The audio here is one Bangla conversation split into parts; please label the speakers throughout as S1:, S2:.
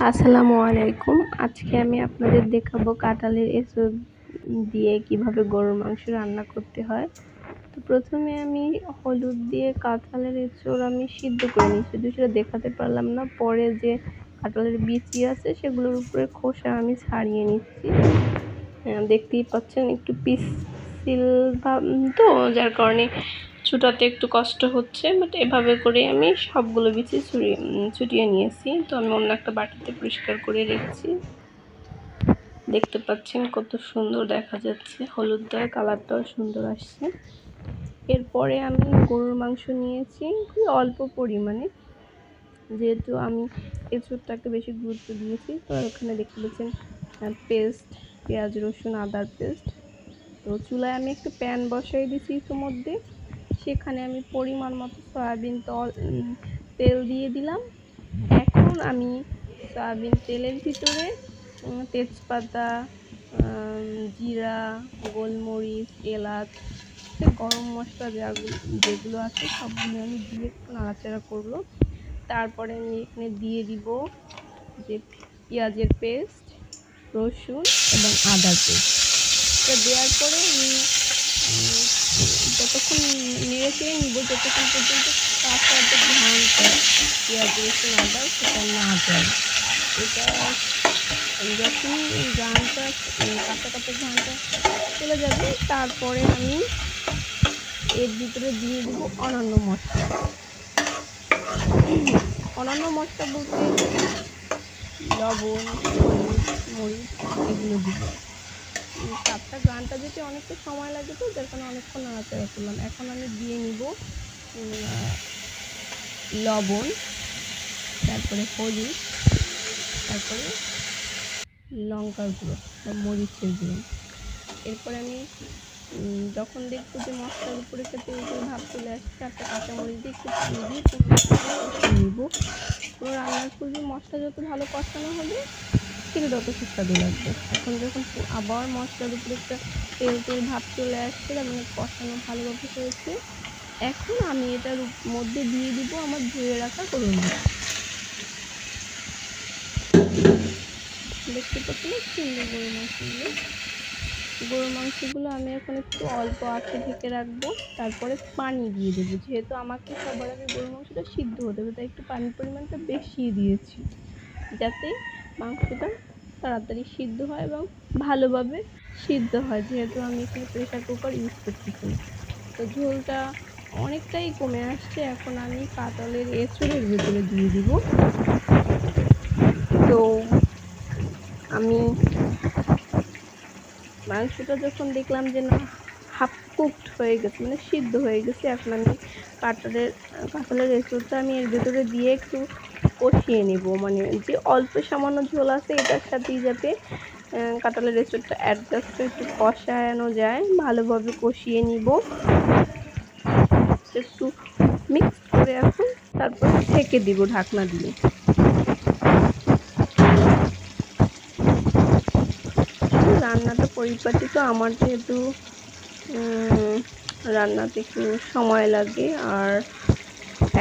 S1: আসসালামু আলাইকুম। আজকে আমি আপনাদের দেখাবো কাঁঠালের এঁচোড় দিয়ে কিভাবে গরুর মাংস রান্না করতে হয়। তো প্রথমে আমি হলুদ দিয়ে কাঁঠালের এঁচোড় আমি সিদ্ধ করে নিই, শুধু সেটা দেখাতে পারলাম না। পরে যে কাঁঠালের বিচি আছে সেগুলোর উপরে খোসা আমি ছাড়িয়ে নিচ্ছি। দেখতেই পাচ্ছেন একটু পিচ্ছিল তো যার কারণে ছুটাতে একটু কষ্ট হচ্ছে, বাট এভাবে করে আমি সবগুলো বিচি ছুটিয়ে নিয়েছি। তো আমি অন্য একটা বাটিতে পরিষ্কার করে রেখেছি। দেখতে পাচ্ছেন কত সুন্দর দেখা যাচ্ছে, হলুদ দেওয়ার কালারটাও সুন্দর আসছে। এরপরে আমি গরুর মাংস নিয়েছি খুবই অল্প পরিমাণে, যেহেতু আমি এঁচোড়টাকে বেশি গুরুত্ব দিয়েছি। তো ওখানে দেখতে পাচ্ছেন পেস্ট, পেঁয়াজ রসুন আদার পেস্ট। তো চুলায় আমি একটু প্যান বসাই দিয়েছি ইতিমধ্যে, সেখানে আমি পরিমাণ মতো সয়াবিন তেল দিয়ে দিলাম। এখন আমি সয়াবিন তেলের ভিতরে তেজপাতা, জিরা, গোলমরিচ, এলাচ, গরম মশলা যেগুলো আছে সবগুলো আমি দিয়ে একটু নাড়াচাড়া করবো। তারপরে আমি এখানে দিয়ে দিব যে পেঁয়াজের পেস্ট, রসুন এবং আদার পেস্ট। এটা দেওয়ার পরে আমি যতক্ষণ নেড়ে চেড়ে নিব, যতক্ষণ পর্যন্ত কাঁচা যে ঘ্রাণটা পেঁয়াজ রসুন আদা সেটা না যায়। এটা যখন ঘ্রাণটা কাঁচা কাঁচা ঘ্রাণটা চলে যাবে, তারপরে আমি এর ভিতরে দিয়ে দিব অন্যান্য মশলা। অন্যান্য মশলা বলতে লবণ, হলুদ, মরিচ এগুলো দিব। কাঁচা ঘ্রাণটা যেতে অনেকটা সময় লাগে, তো যার কারণে অনেকক্ষণ নাড়াচাড়া করলাম। এখন আমি দিয়ে নিব লবণ, তারপরে হলুদ, তারপরে লঙ্কার গুঁড়ো বা মরিচের গুঁড়ো। এরপরে আমি যখন দেখবো যে মশলার উপরে একটা তেল ভাব চলে আসছে, একটা কাঁচামরিচ দিয়ে একটু পানি দিয়ে কষিয়ে নিব। পুরো রান্নার পূর্বে মশলা যত ভালো কষানো হবে খেতে তত সুস্বাদু লাগবে। এখন যখন আবার মশলার উপরে একটা তেল ভাব চলে আসছে, তার মানে কষানো ভালোভাবে হয়েছে। এখন আমি এটার মধ্যে দিয়ে দিব আমার ধুয়ে রাখা গরুর মাংস। দেখতে পাচ্ছেন সুন্দর গরুর মাংসগুলো আমি এখন একটু অল্প আঁচে ঢেকে রাখবো। তারপরে পানি দিয়ে দেবো, যেহেতু আমাকে সবার আগে গরুর মাংসটা সিদ্ধ হতে হবে, তাই একটু পানির পরিমাণটা বেশি দিয়েছি, যাতে মাংসটা তাড়াতাড়ি সিদ্ধ হয় এবং ভালোভাবে সিদ্ধ হয়, যেহেতু আমি এখানে প্রেসার কুকার ইউজ করতেছি। তো ঝোলটা অনেকটাই কমে আসছে। এখন আমি কাঁঠালের এঁচোড়ের ভিতরে দিয়ে দিব। তো আমি মাংসটা যখন দেখলাম যে না হাফ কুকড হয়ে গেছে, মানে সিদ্ধ হয়ে গেছে, এখন আমি কাঁঠালের এঁচোড়টা আমি এর ভেতরে দিয়ে একটু কষিয়ে নেব। মানে যে অল্প সামান্য ঝোল আছে এটার সাথেই যাতে কাঁঠালের এঁচোড়টা অ্যাডজাস্ট একটু কষানো যায়, ভালোভাবে কষিয়ে নিব একটু মিক্স করে। এখন তারপর ঢেকে দিব ঢাকনা দিয়ে। রান্নাটা পরিপাটি, তো আমার যেহেতু রান্নাতে একটু সময় লাগে আর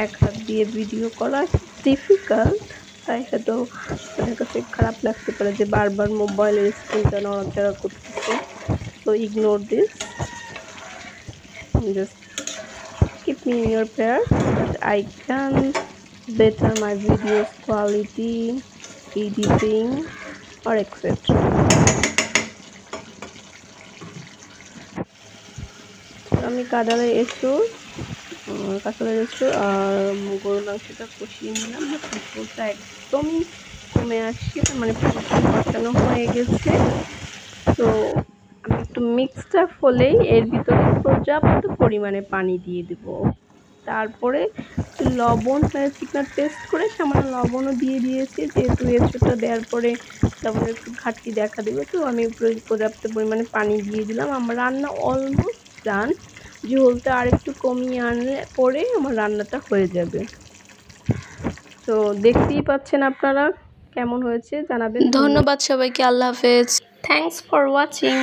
S1: এক হাত দিয়ে ভিডিও করা ডিফিকাল্ট, তাই হয়তো আপনার কাছে খারাপ লাগতে পারে যে বারবার মোবাইলের স্ক্রিনটা নড়াচড়া করতেছে। তো ignore this, just keep me in your prayer that I can better my videos quality, editing or etc. আমি কাঁঠালের এঁচোড় আর গরুর মাংসটা কষিয়ে নিলাম। ঝোলটা একদমই কমে আসছে, মানে কষানো হয়ে গেছে। তো আমি একটু মিক্সড আপ হলেই এর ভিতরে পর্যাপ্ত পরিমাণে পানি দিয়ে দেব। তারপরে লবণ হয়েছে কিনা টেস্ট করে সামান্য লবণও দিয়ে দিয়েছি, যেহেতু এঁচোড়টা দেওয়ার পরে লবণের একটু ঘাটতি দেখা দেবে, তো আমি পর্যাপ্ত পরিমাণে পানি দিয়ে দিলাম। আমার রান্না অলমোস্ট ডান। ঝোলটা আর একটু কমিয়ে আনলে পরে আমার রান্নাটা হয়ে যাবে। তো দেখতেই পাচ্ছেন আপনারা কেমন হয়েছে জানাবেন।
S2: ধন্যবাদ সবাইকে। আল্লাহ হাফেজ।
S1: Thanks for watching.